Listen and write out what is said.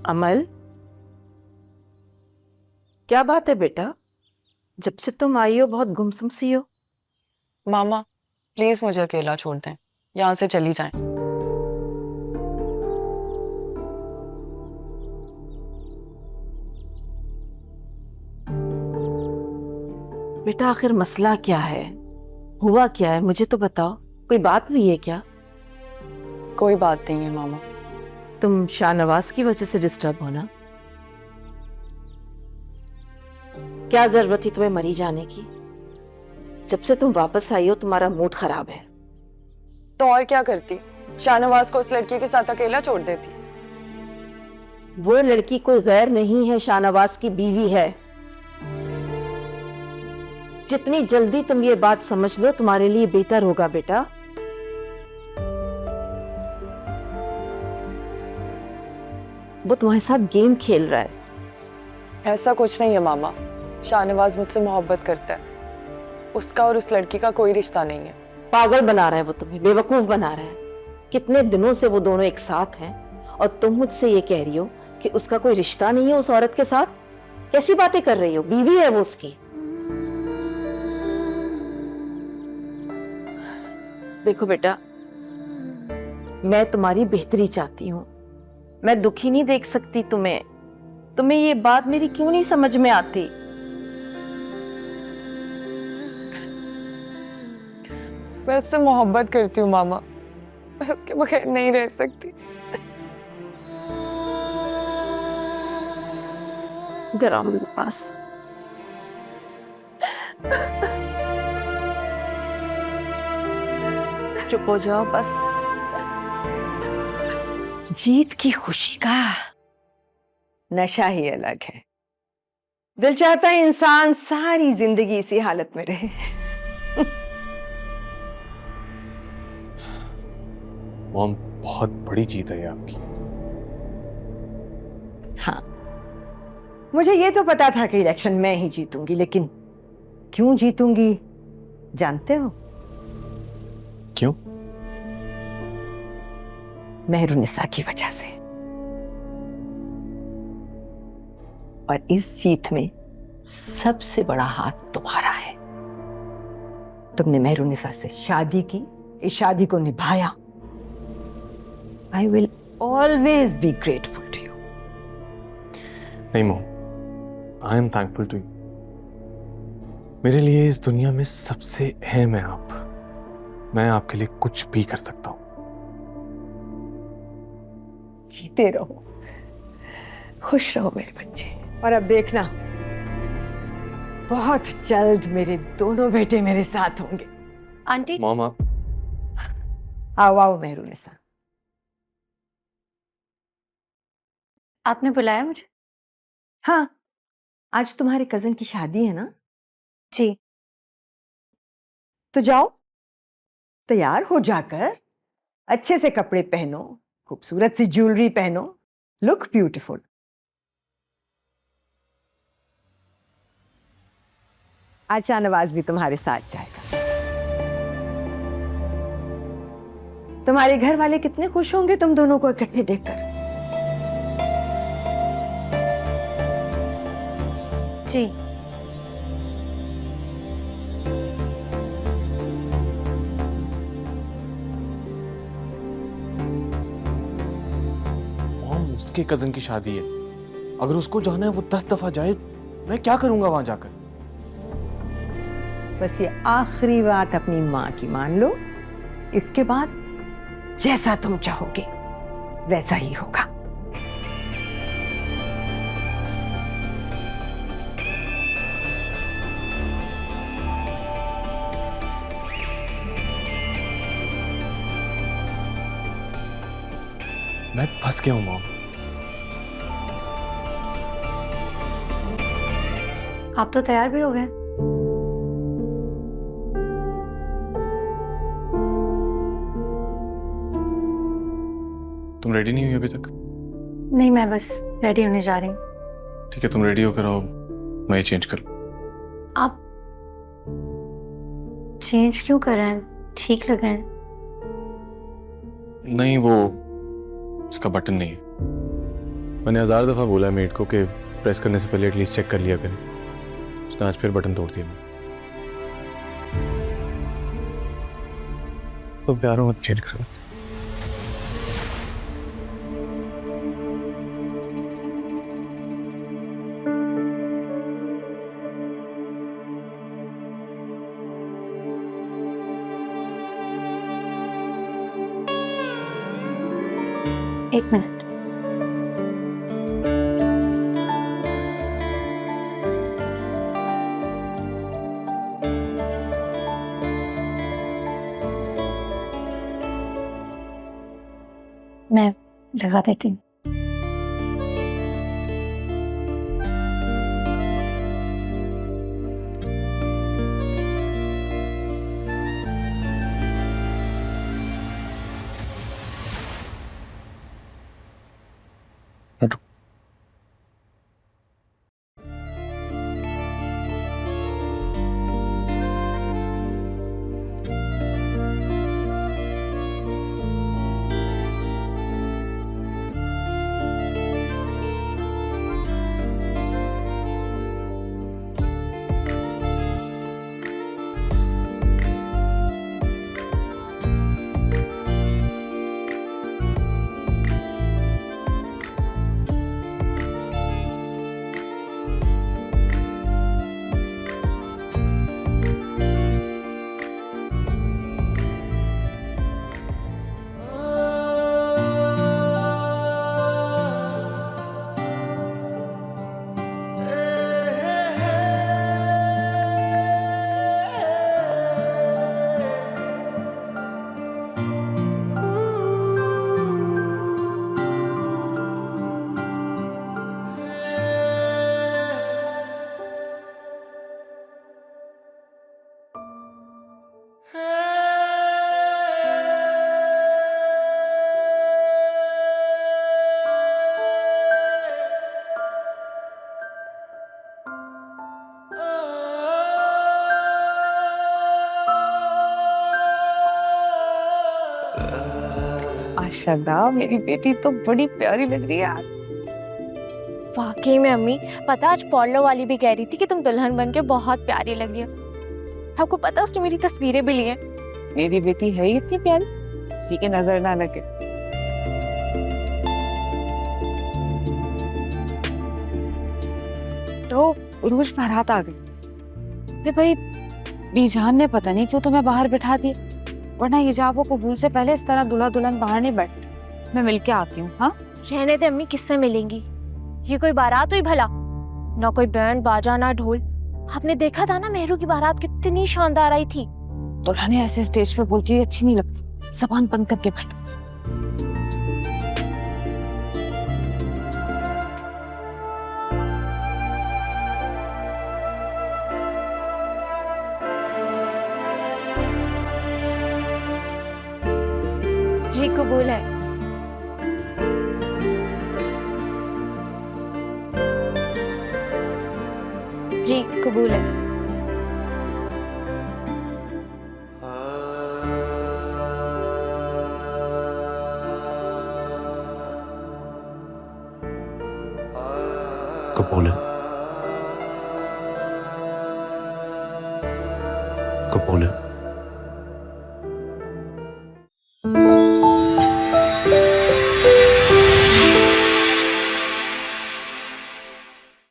अमल, क्या बात है बेटा? जब से तुम आई हो बहुत गुमसुम सी हो। मामा प्लीज मुझे अकेला छोड़ दें, यहाँ से चली जाएं। बेटा आखिर मसला क्या है? हुआ क्या है, मुझे तो बताओ। कोई बात हुई है क्या? कोई बात नहीं है मामा। तुम शाहनवाज की वजह से डिस्टर्ब हो ना? क्या जरूरत थी तुम्हें मरी जाने की? जब से तुम वापस आई हो तुम्हारा मूड खराब है। तो और क्या करती, शाहनवाज को उस लड़की के साथ अकेला छोड़ देती। वो लड़की कोई गैर नहीं है, शाहनवाज की बीवी है। जितनी जल्दी तुम ये बात समझ लो तुम्हारे लिए बेहतर होगा बेटा। वो तुम्हारे साथ गेम खेल रहा है। ऐसा कुछ नहीं है मामा, शाहनवाज मुझसे मोहब्बत करता है। उसका और उस लड़की का कोई रिश्ता नहीं है। पागल बना रहा है वो तुम्हें, बेवकूफ बना रहा है। कितने दिनों से वो दोनों एक साथ हैं और तुम मुझसे ये कह रही हो कि उसका कोई रिश्ता नहीं है उस औरत के साथ? कैसी बातें कर रही हो? बीवी है वो उसकी। देखो बेटा, मैं तुम्हारी बेहतरी चाहती हूँ। मैं दुखी नहीं देख सकती तुम्हें। तुम्हें ये बात मेरी क्यों नहीं समझ में आती? मैं उससे मोहब्बत करती हूँ मामा, मैं उसके बगैर नहीं रह सकती। इधर आओ मेरे पास। चुप हो जाओ बस। जीत की खुशी का नशा ही अलग है। दिल चाहता है इंसान सारी जिंदगी इसी हालत में रहे। मॉम, बहुत बड़ी जीत है ये आपकी। हाँ, मुझे ये तो पता था कि इलेक्शन मैं ही जीतूंगी, लेकिन क्यों जीतूंगी जानते हो? क्यों? मेहरुनिसा की वजह से। और इस जीत में सबसे बड़ा हाथ तुम्हारा है। तुमने मेहरुनिसा से शादी की, इस शादी को निभाया। I will always be grateful to you. नहीं mom, I am thankful to you. मेरे लिए इस दुनिया में सबसे अहम है आप। मैं आपके लिए कुछ भी कर सकता हूं। जीते रहो, खुश रहो मेरे बच्चे। और अब देखना, बहुत जल्द मेरे दोनों बेटे मेरे साथ होंगे। आंटी, मॉम आप आओ आओ मेहरुनिसा। आपने बुलाया मुझे? हाँ, आज तुम्हारे कजन की शादी है ना? जी। तो जाओ, तैयार हो जाकर अच्छे से कपड़े पहनो, खूबसूरत सी ज्वेलरी पहनो, लुक ब्यूटीफुल। आज शाहनवाज भी तुम्हारे साथ जाएगा। तुम्हारे घर वाले कितने खुश होंगे तुम दोनों को इकट्ठे देखकर। जी। मॉम, उसके कजन की शादी है। अगर उसको जाना है वो 10 दफा जाए, मैं क्या करूंगा वहां जाकर? बस ये आखिरी बात अपनी माँ की मान लो। इसके बाद जैसा तुम चाहोगे वैसा ही होगा। मैं फंस गया हूं मॉम। आप तो तैयार भी हो गए। तुम रेडी नहीं हुई अभी तक? नहीं, मैं बस रेडी होने जा रही हूँ। ठीक है, तुम रेडी होकर आओ, मैं ये चेंज कर लूं। आप चेंज क्यों कर रहे हैं? ठीक लग रहे हैं। नहीं, वो इसका बटन नहीं है। मैंने 1000 दफ़ा बोला मेड को कि प्रेस करने से पहले एटलीस्ट चेक कर लिया करें। उसने आज फिर बटन तोड़ दिया। तो प्यारों मत चेक करो। एक मिनट। मैं लगा देती हूँ। हटो। माशाल्लाह मेरी बेटी तो बड़ी प्यारी लग रही है यार। वाकई में अम्मी, पता आज पॉलो वाली भी कह रही थी कि तुम दुल्हन बन के बहुत प्यारी लग रही हो। आपको पता उसने मेरी तस्वीरें भी ली हैं। मेरी बेटी है ही इतनी प्यारी, किसी के नजर ना लगे। तो उरूज बारात आ गई। अरे भाई बीजान ने पता नहीं क्यों तुम्हें बाहर बिठा दिया, वरना हिजाब और कबूल से पहले इस तरह दूल्हा दुल्हन बाहर नहीं बैठते। मैं मिलके आती हूँ। हाँ रहने दे अम्मी, किससे मिलेंगी? ये कोई बारात हुई भला? ना कोई बैंड बाजा ना ढोल। आपने देखा था ना मेहरू की बारात कितनी शानदार आई थी। दुल्हने ऐसे स्टेज पे बोलती हुई अच्छी नहीं लगती। जबान बंद करके बैठ। जी कबूल है। जी कबूल है। कबूल है। कबूल है।